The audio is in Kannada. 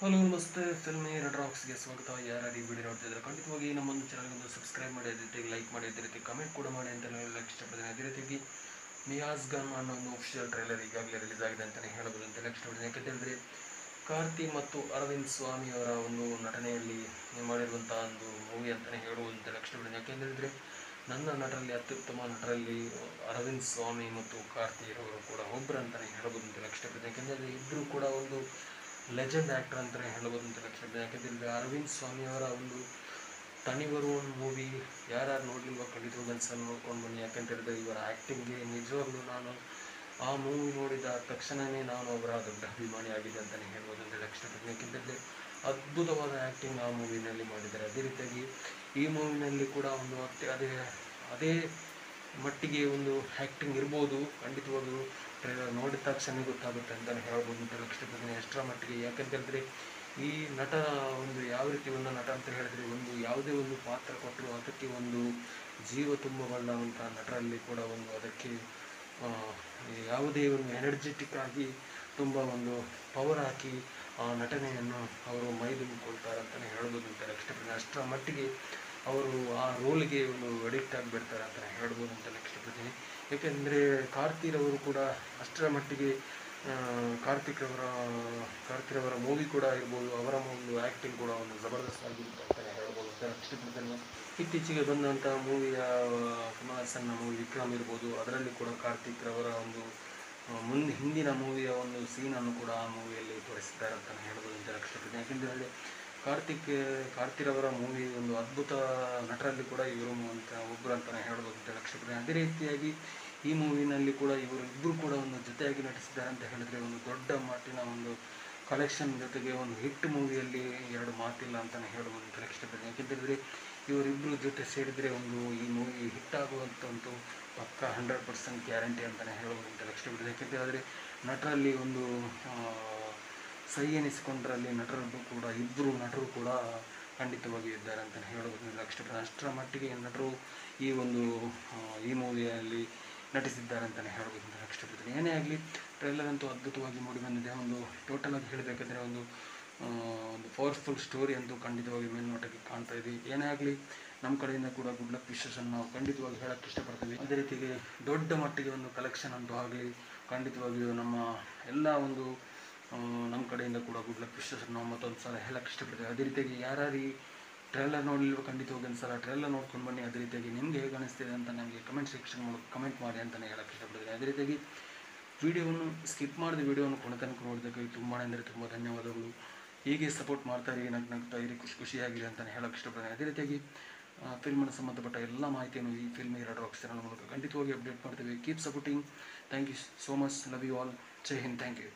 ಹಲೋ ನಮಸ್ತೆ ಫಿಲ್ಮಿ ರೆಡ್ ರಾಕ್ಸ್ಗೆ ಸ್ವಾಗತ. ಯಾರು ಈ ವಿಡಿಯೋ ನೋಡ್ತಿದ್ದಾರೆ ಖಂಡಿತವಾಗಿ ನಮ್ಮೊಂದು ಚಾನಲ್ಗೆ ಸಬ್ಸ್ಕ್ರೈಬ್ ಮಾಡಿ, ಅದೇ ರೀತಿ ಲೈಕ್ ಮಾಡಿ, ಅದೇ ರೀತಿ ಕಮೆಂಟ್ ಕೂಡ ಮಾಡಿ ಅಂತ ಹೇಳಕ್ಕೆ ಇಷ್ಟಪಡ್ತೀನಿ. ಅದೇ ರೀತಿಯಾಗಿ ನಿಯಾಜ್ ಗನ್ ಅನ್ನೋ ಒಂದು ಅಫಿಷಿಯಲ್ ಟ್ರೈಲರ್ ಈಗಾಗಲೇ ರಿಲೀಸ್ ಆಗಿದೆ ಅಂತಲೇ ಹೇಳ್ಬೋದು ಅಂತ ಹೇಳಕ್ಕೆ ಇಷ್ಟಪಡ್ತೀನಿ. ಯಾಕೆಂತಂದರೆ ಕಾರ್ತಿ ಮತ್ತು ಅರವಿಂದ್ ಸ್ವಾಮಿ ಅವರ ಒಂದು ನಟನೆಯಲ್ಲಿ ಮಾಡಿರುವಂಥ ಒಂದು ಮೂವಿ ಅಂತಲೇ ಹೇಳ್ಬೋದು ಅಂತ ಹೇಳಕ್ಕೆ ಇಷ್ಟಪಡ್ತೀನಿ. ಯಾಕೆಂತಂದರೆ ನನ್ನ ನಟರಲ್ಲಿ ಅತ್ಯುತ್ತಮ ನಟರಲ್ಲಿ ಅರವಿಂದ್ ಸ್ವಾಮಿ ಮತ್ತು ಕಾರ್ತಿ ಅವರು ಕೂಡ ಒಬ್ಬರು ಅಂತಲೇ ಹೇಳ್ಬೋದು ಅಂತ ಹೇಳಕ್ಕೆ ಇಷ್ಟಪಡ್ತೀನಿ. ಯಾಕೆಂದರೆ ಇಬ್ಬರು ಕೂಡ ಒಂದು ಲೆಜೆಂಡ್ ಆ್ಯಕ್ಟರ್ ಅಂತಲೇ ಹೇಳ್ಬೋದು ಅಂತ ಹೇಳಕ್ಕೆ. ಯಾಕೆಂದರೆ ಅರವಿಂದ್ ಸ್ವಾಮಿ ಅವರ ಒಂದು ತನಿವರು ಒಂದು ಮೂವಿ ಯಾರ್ಯಾರು ನೋಡಲಿಲ್ವ ಖಂಡಿತವಾಗಿ ಒಂದ್ಸಲ ನೋಡ್ಕೊಂಡು ಬನ್ನಿ. ಯಾಕೆಂತೇಳಿದ್ರೆ ಇವರ ಆ್ಯಕ್ಟಿಂಗ್ಗೆ ನಿಜವಾಗ್ಲೂ ನಾನು ಆ ಮೂವಿ ನೋಡಿದ ತಕ್ಷಣವೇ ನಾನು ಅವರ ದೊಡ್ಡ ಅಭಿಮಾನಿ ಆಗಿದೆ ಅಂತಲೇ ಹೇಳ್ಬೋದು ಅಂತ ಹೇಳಕ್ಕೆ ಇಷ್ಟಪಡ್ತೀನಿ. ಯಾಕೆಂತಂದರೆ ಅದ್ಭುತವಾದ ಆ್ಯಕ್ಟಿಂಗ್ ಆ ಮೂವಿನಲ್ಲಿ ಮಾಡಿದ್ದಾರೆ. ಅದೇ ರೀತಿಯಾಗಿ ಈ ಮೂವಿನಲ್ಲಿ ಕೂಡ ಒಂದು ಅದೇ ಮಟ್ಟಿಗೆ ಒಂದು ಆ್ಯಕ್ಟಿಂಗ್ ಇರ್ಬೋದು. ಖಂಡಿತವಾಗ್ಲೂ ಟ್ರೈಲರ್ ನೋಡಿದ ತಕ್ಷಣ ಗೊತ್ತಾಗುತ್ತೆ ಅಂತಲೇ ಹೇಳ್ಬೋದು ಅಂತ ಹೇಳಕ್ಕೆ ಇಷ್ಟಪಡ್ತೀನಿ. ಎಷ್ಟರ ಮಟ್ಟಿಗೆ ಯಾಕಂತೇಳಿದ್ರೆ ಈ ನಟ ಒಂದು ಯಾವ ರೀತಿ ಒಂದು ನಟ ಅಂತ ಹೇಳಿದ್ರೆ ಒಂದು ಯಾವುದೇ ಒಂದು ಪಾತ್ರ ಕೊಟ್ಟರು ಅದಕ್ಕೆ ಒಂದು ಜೀವ ತುಂಬಬಲ್ಲವಂಥ ನಟರಲ್ಲಿ ಕೂಡ ಒಂದು ಅದಕ್ಕೆ ಯಾವುದೇ ಒಂದು ಎನರ್ಜೆಟಿಕ್ ಆಗಿ ತುಂಬ ಒಂದು ಪವರ್ ಹಾಕಿ ಆ ನಟನೆಯನ್ನು ಅವರು ಮೈದುಂಬಿಕೊಳ್ತಾರೆ ಅಂತಲೇ ಹೇಳ್ಬೋದು ಅಂತ ಹೇಳಕ್ಕೆ ಇಷ್ಟಪಡ್ತೀನಿ. ಅಷ್ಟರ ಮಟ್ಟಿಗೆ ಅವರು ಆ ರೋಲ್ಗೆ ಒಂದು ಅಡಿಕ್ಟ್ ಆಗಿಬಿಡ್ತಾರೆ ಅಂತ ಹೇಳ್ಬೋದು ಅಂತ ಇಷ್ಟಪಡ್ತೀನಿ. ಏಕೆಂದರೆ ಕಾರ್ತಿರವರು ಕೂಡ ಅಷ್ಟರ ಮಟ್ಟಿಗೆ ಕಾರ್ತಿರವರ ಮೂವಿ ಕೂಡ ಇರ್ಬೋದು, ಅವರ ಒಂದು ಆ್ಯಕ್ಟಿಂಗ್ ಕೂಡ ಒಂದು ಜಬರ್ದಸ್ತ್ ಆಗಿರುತ್ತೆ ಅಂತಲೇ ಹೇಳ್ಬೋದು ಅಂತ ಇಷ್ಟಪಡ್ತೀನಿ. ಇತ್ತೀಚೆಗೆ ಬಂದಂಥ ಮೂವಿಯ ಕಮಲ್ ಹಾಸನ್ನ ಮೂವಿ ವಿಕ್ರಮ್ ಇರ್ಬೋದು, ಅದರಲ್ಲಿ ಕೂಡ ಕಾರ್ತಿಕ್ರವರ ಒಂದು ಹಿಂದಿನ ಮೂವಿಯ ಒಂದು ಸೀನನ್ನು ಕೂಡ ಆ ಮೂವಿಯಲ್ಲಿ ತೋರಿಸಿದ್ದಾರೆ ಅಂತಲೇ ಹೇಳ್ಬೋದು ಅಂತ ಇಷ್ಟಪಡ್ತೀನಿ. ಯಾಕೆಂದರೆ ಕಾರ್ತಿರವರ ಮೂವಿ ಒಂದು ಅದ್ಭುತ ನಟರಲ್ಲಿ ಕೂಡ ಇವರು ಅಂತ ಒಬ್ಬರು ಅಂತಲೇ ಹೇಳ್ಬೋದು ಅಂತ ಇಷ್ಟಪಡ್ತೀನಿ. ಅದೇ ರೀತಿಯಾಗಿ ಈ ಮೂವಿನಲ್ಲಿ ಕೂಡ ಇಬ್ಬರು ಕೂಡ ಒಂದು ಜೊತೆಯಾಗಿ ನಟಿಸಿದ್ದಾರೆ ಅಂತ ಹೇಳಿದ್ರೆ ಒಂದು ದೊಡ್ಡ ಮಟ್ಟಿನ ಒಂದು ಕಲೆಕ್ಷನ್ ಜೊತೆಗೆ ಒಂದು ಹಿಟ್ ಮೂವಿಯಲ್ಲಿ ಎರಡು ಮಾತಿಲ್ಲ ಅಂತಲೇ ಹೇಳ್ಬೋದು ಅಂತ ಇಷ್ಟಪಡ್ತೀನಿ. ಯಾಕೆಂತಂದರೆ ಇವರಿಬ್ಬರು ಜೊತೆ ಸೇರಿದರೆ ಒಂದು ಈ ಮೂವಿ ಹಿಟ್ ಆಗುವಂಥದ್ದು ಪಕ್ಕ 100% ಗ್ಯಾರಂಟಿ ಅಂತಲೇ ಹೇಳ್ಬೋದು ಅಂತ ಇಷ್ಟಪಡ್ತೀನಿ. ಯಾಕೆಂತೇಳಿದ್ರೆ ನಟರಲ್ಲಿ ಒಂದು ಸೈ ಎನಿಸಿಕೊಂಡರಲ್ಲಿ ಇಬ್ಬರು ನಟರು ಕೂಡ ಖಂಡಿತವಾಗಿ ಇದ್ದಾರೆ ಅಂತಲೇ ಹೇಳ್ಬೋದು ಅಂತ ಇಷ್ಟಪಡ್ತೀನಿ. ಅಷ್ಟರ ಮಟ್ಟಿಗೆ ನಟರು ಈ ಮೂವಿಯಲ್ಲಿ ನಟಿಸಿದ್ದಾರೆ ಅಂತಲೇ ಹೇಳ್ಬೋದು ಅಂತ ಇಷ್ಟಪಡ್ತೀನಿ. ಏನೇ ಆಗಲಿ ಟ್ರೈಲರ್ ಅಂತೂ ಅದ್ಭುತವಾಗಿ ಮೂಡಿ ಬಂದಿದೆ. ಒಂದು ಟೋಟಲ್ ಆಗಿ ಹೇಳಬೇಕಂದ್ರೆ ಒಂದು ಪವರ್ಫುಲ್ ಸ್ಟೋರಿ ಅಂತೂ ಖಂಡಿತವಾಗಿ ಮೇಲ್ನೋಟಕ್ಕೆ ಕಾಣ್ತಾ ಇದೆ. ಏನೇ ಆಗಲಿ ನಮ್ಮ ಕಡೆಯಿಂದ ಕೂಡ ಗುಡ್ ಲಕ್ ವಿಶೇಷನ್ ನಾವು ಖಂಡಿತವಾಗಿ ಹೇಳೋಕ್ಕೆ ಇಷ್ಟಪಡ್ತೀವಿ. ಅದೇ ರೀತಿಗೆ ದೊಡ್ಡ ಮಟ್ಟಿಗೆ ಒಂದು ಕಲೆಕ್ಷನ್ ಅಂತೂ ಆಗಲಿ ಖಂಡಿತವಾಗಿಯೂ ನಮ್ಮ ಕಡೆಯಿಂದ ಕೂಡ ಗುಡ್ ಲಕ್ ವಿಶೇಷನ್ ನಾವು ಮತ್ತೊಂದು ಸಲ ಹೇಳೋಕ್ಕೆ ಇಷ್ಟಪಡ್ತೀವಿ. ಅದೇ ರೀತಿಯಾಗಿ ಯಾರು ಈ ಟ್ರೈಲರ್ ನೋಡಲಿಲ್ವ ಖಂಡಿತವಾಗಿ ಒಂದು ಸಲ ಟ್ರೈಲರ್ ನೋಡ್ಕೊಂಡು ಬನ್ನಿ. ಅದೇ ರೀತಿಯಾಗಿ ನಿಮಗೆ ಹೇಗೆ ಅನಿಸ್ತಿದೆ ಅಂತ ನನಗೆ ಕಮೆಂಟ್ ಸೆಕ್ಷನ್ ಮೂಲಕ ಕಮೆಂಟ್ ಮಾಡಿ ಅಂತಲೇ ಹೇಳೋಕ್ಕೆ ಇಷ್ಟಪಡ್ತೀನಿ. ಅದೇ ರೀತಿಯಾಗಿ ವಿಡಿಯೋವನ್ನು ಸ್ಕಿಪ್ ಮಾಡಿದ ವಿಡಿಯೋವನ್ನು ಕೊನೆ ತನಕ ನೋಡಿದ್ದಕ್ಕೆ ತುಂಬ ಧನ್ಯವಾದಗಳು. ಹೀಗೆ ಸಪೋರ್ಟ್ ಮಾಡ್ತಾಯಿರಿ, ನಗ್ತಾ ಇರಿ, ಖುಷಿಯಾಗಿದೆ ಅಂತಲೇ ಹೇಳೋಕ್ಕೆ ಇಷ್ಟಪಡ್ತೀನಿ. ಅದೇ ರೀತಿಯಾಗಿ ಫಿಲ್ಮಿನ ಸಂಬಂಧಪಟ್ಟ ಎಲ್ಲ ಮಾಹಿತಿಯನ್ನು ಈ ಫಿಲ್ಮಿ ರೆಡ್ ರಾಕ್ಸ್ ಚಾನಲ್ ಮೂಲಕ ಖಂಡಿತವಾಗಿ ಅಪ್ಡೇಟ್ ಮಾಡ್ತೀವಿ. Keep supporting. Thank you so much. Love you all. Jai Hind. Thank you.